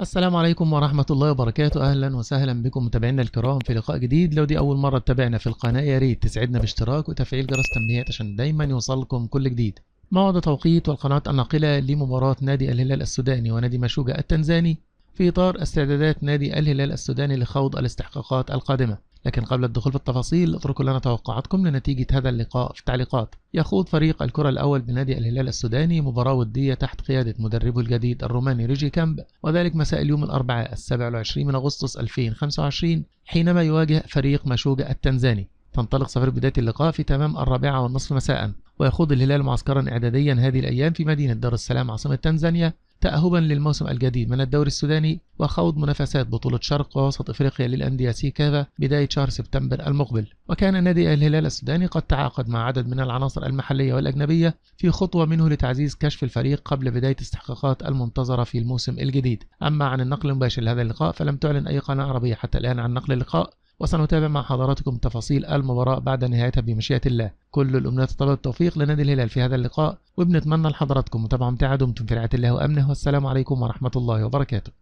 السلام عليكم ورحمة الله وبركاته. أهلا وسهلا بكم متابعينا الكرام في لقاء جديد. لو دي أول مرة تتابعنا في القناة يا ريت تسعدنا باشتراك وتفعيل جرس تنبيهات عشان دايما يوصلكم كل جديد. موعد توقيت والقناة الناقلة لمباراة نادي الهلال السوداني ونادي ماشوجة التنزاني في إطار استعدادات نادي الهلال السوداني لخوض الاستحقاقات القادمة. لكن قبل الدخول في التفاصيل اتركوا لنا توقعاتكم لنتيجة هذا اللقاء في التعليقات. يخوض فريق الكرة الأول بنادي الهلال السوداني مباراة ودية تحت قيادة مدربه الجديد الروماني ريجي كامب، وذلك مساء اليوم الأربعاء 27 من أغسطس 2025 حينما يواجه فريق ماشوجة التنزاني. تنطلق صفر بداية اللقاء في تمام 4:30 مساء، ويخوض الهلال معسكرا إعداديا هذه الأيام في مدينة دار السلام عاصمة تنزانيا تأهبا للموسم الجديد من الدوري السوداني وخوض منافسات بطولة شرق ووسط افريقيا للأندية سيكافا بداية شهر سبتمبر المقبل. وكان نادي الهلال السوداني قد تعاقد مع عدد من العناصر المحلية والأجنبية في خطوة منه لتعزيز كشف الفريق قبل بداية استحقاقات المنتظرة في الموسم الجديد. أما عن النقل المباشر لهذا اللقاء فلم تعلن أي قناة عربية حتى الآن عن نقل اللقاء، وسنتابع مع حضراتكم تفاصيل المباراة بعد نهايتها بمشيئة الله. كل الأمنيات تطلب التوفيق لنادي الهلال في هذا اللقاء، وبنتمنى لحضراتكم متابعة ممتعة. دمتم في رعاية الله وأمنه، والسلام عليكم ورحمة الله وبركاته.